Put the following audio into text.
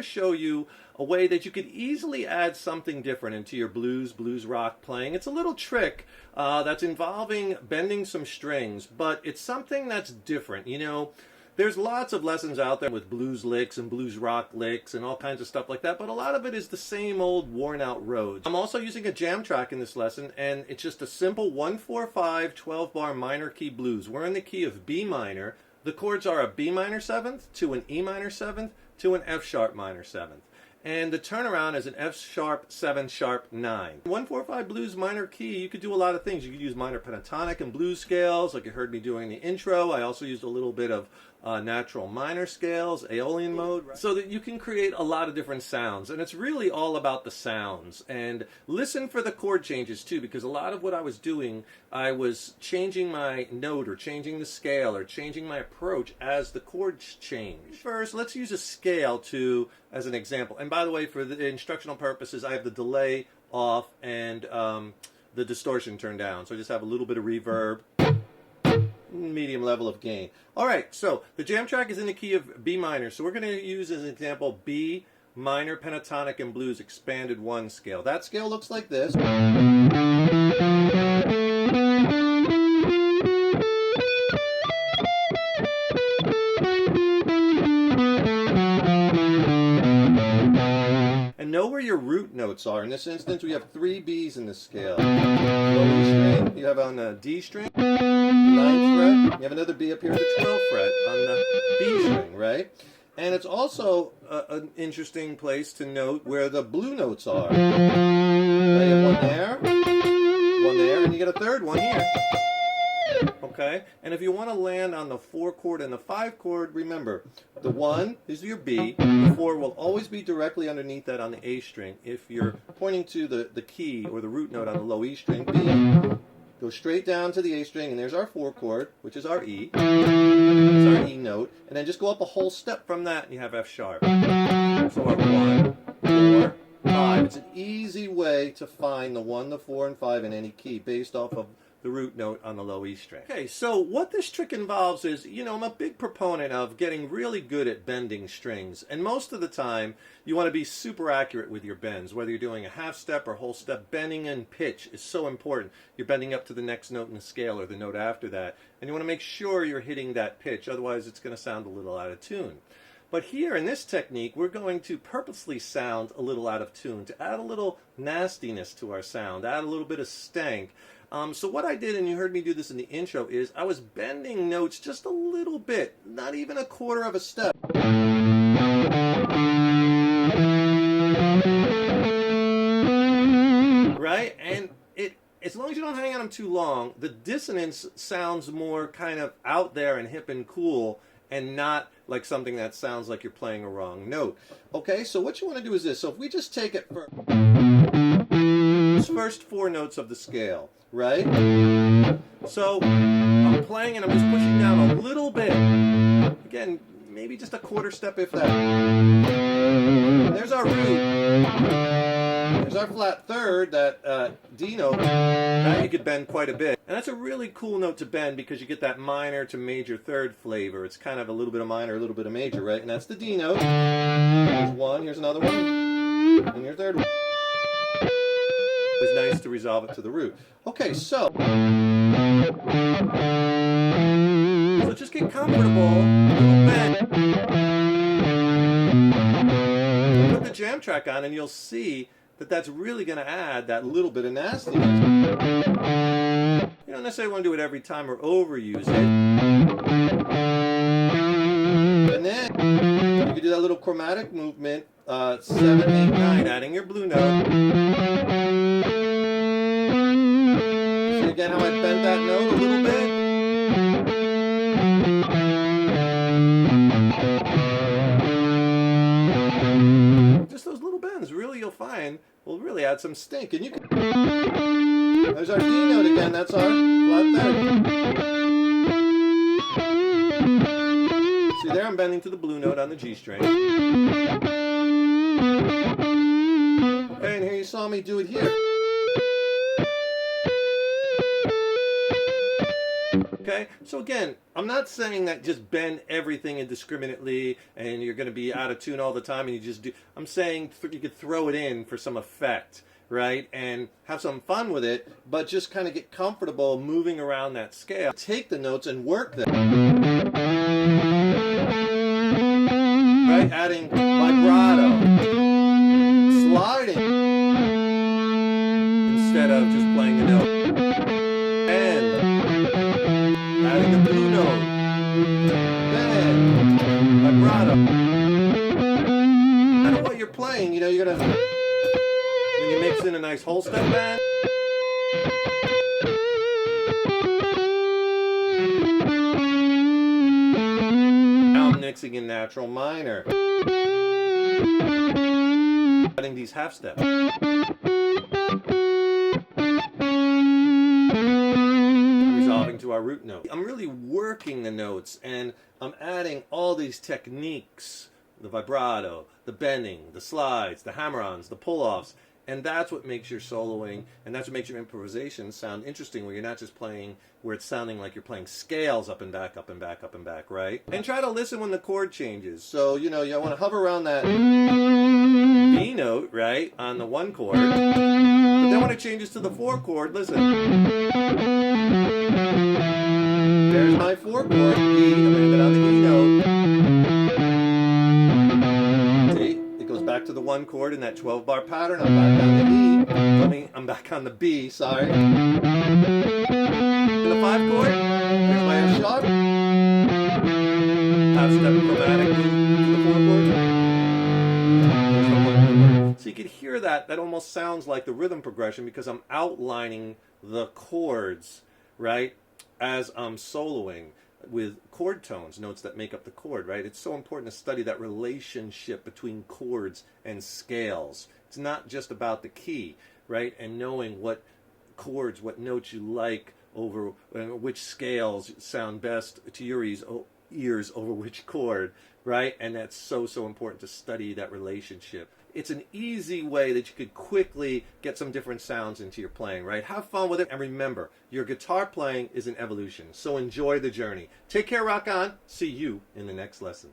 to show you a way that you could easily add something different into your blues rock playing. It's a little trick that's involving bending some strings, but it's something that's different. You know, there's lots of lessons out there with blues licks and blues rock licks and all kinds of stuff like that, but a lot of it is the same old worn out roads. I'm also using a jam track in this lesson, and it's just a simple 1-4-5 12-bar minor key blues. We're in the key of B minor. The chords are a B minor 7th to an E minor 7th to an F sharp minor 7th. And the turnaround is an F sharp 7 sharp 9. 1-4-5 blues minor key, you could do a lot of things. You could use minor pentatonic and blues scales like you heard me doing in the intro. I also used a little bit of natural minor scales, Aeolian mode, so that you can create a lot of different sounds. And it's really all about the sounds. And listen for the chord changes too, because a lot of what I was doing, I was changing my note or changing the scale or changing my approach as the chords change. First, let's use a scale as an example. And by the way, for the instructional purposes, I have the delay off and the distortion turned down. So I just have a little bit of reverb, medium level of gain. All right, so the jam track is in the key of B minor. So we're going to use as an example B minor pentatonic and blues expanded 1 scale. That scale looks like this. And know where your root notes are. In this instance, we have 3 Bs in this scale. Low E string, you have on the D string, 9th fret, you have another B up here at the 12th fret on the B string, right? And it's also an interesting place to note where the blue notes are. Now you have one there, and you get a third one here. Okay? And if you want to land on the 4 chord and the 5 chord, remember, the 1 is your B, the 4 will always be directly underneath that on the A string. If you're pointing to the key or the root note on the low E string, B, go straight down to the A string, and there's our 4 chord, which is our E. That's our E note. And then just go up a whole step from that, and you have F sharp. So our 1, 4, 5. It's an easy way to find the 1, the 4, and 5 in any key based off of the root note on the low E string. Okay, so what this trick involves is, you know, I'm a big proponent of getting really good at bending strings. And most of the time, you want to be super accurate with your bends. Whether you're doing a half step or whole step, bending in pitch is so important. You're bending up to the next note in the scale or the note after that. And you want to make sure you're hitting that pitch, otherwise it's going to sound a little out of tune. But here in this technique, we're going to purposely sound a little out of tune, to add a little nastiness to our sound, add a little bit of stank. So what I did, and you heard me do this in the intro, is I was bending notes just a little bit, not even a quarter of a step. Right? And as long as you don't hang on them too long, the dissonance sounds more kind of out there and hip and cool, and not like something that sounds like you're playing a wrong note. Okay, so what you want to do is this. So if we just take it for first 4 notes of the scale, right? So I'm playing and I'm just pushing down a little bit. Again, maybe just a quarter step if that. There's our root. There's our flat third, that D note. Now you could bend quite a bit. And that's a really cool note to bend because you get that minor to major third flavor. It's kind of a little bit of minor, a little bit of major, right? And that's the D note. Here's one, here's another one, and your third one. It's nice to resolve it to the root. Okay, so just get comfortable, bend. Put the jam track on and you'll see that that's really going to add that little bit of nastiness. You don't necessarily want to do it every time or overuse it. And then you can do that little chromatic movement, 7, 8, 9, adding your blue note. See again how I bent that note a little bit? Just those little bends, really, you'll find, will really add some stink. And you can... There's our D note again, that's our flat third. See there, I'm bending to the blue note on the G string. Okay, and here you saw me do it here. Okay, so again, I'm not saying that just bend everything indiscriminately and you're going to be out of tune all the time and you just do. I'm saying you could throw it in for some effect, right? And have some fun with it, but just kind of get comfortable moving around that scale. Take the notes and work them. Right? Adding vibrato, sliding instead of just playing a note. And adding the blue note, bend, vibrato. No matter what you're playing, you know, you're gonna, when you mix in a nice whole step bend. Now I'm mixing in natural minor. Adding these half steps. Resolving to our root note. I'm really working the notes and I'm adding all these techniques, the vibrato, the bending, the slides, the hammer-ons, the pull-offs, and that's what makes your soloing and that's what makes your improvisation sound interesting, where you're not just playing where it's sounding like you're playing scales up and back, up and back, up and back, right? And try to listen when the chord changes. So, you know, you want to hover around that B note, right, on the 1 chord, but then when it changes to the 4 chord, listen. There's my 4 chord, E, I'm going to hit on the E note. See, it goes back to the 1 chord in that 12-bar pattern. I'm back on the E. I'm back on the B, sorry. In the 5 chord, there's my F sharp. Half step chromatic to the 4 chord. So you could hear that. That almost sounds like the rhythm progression because I'm outlining the chords, right, as I'm soloing with chord tones, notes that make up the chord, right? It's so important to study that relationship between chords and scales. It's not just about the key, right? And knowing what chords, what notes you like over which scales sound best to your ears over which chord, right? And that's so, so important to study that relationship. It's an easy way that you could quickly get some different sounds into your playing, right? Have fun with it, and remember, your guitar playing is an evolution, so enjoy the journey. Take care, rock on. See you in the next lesson.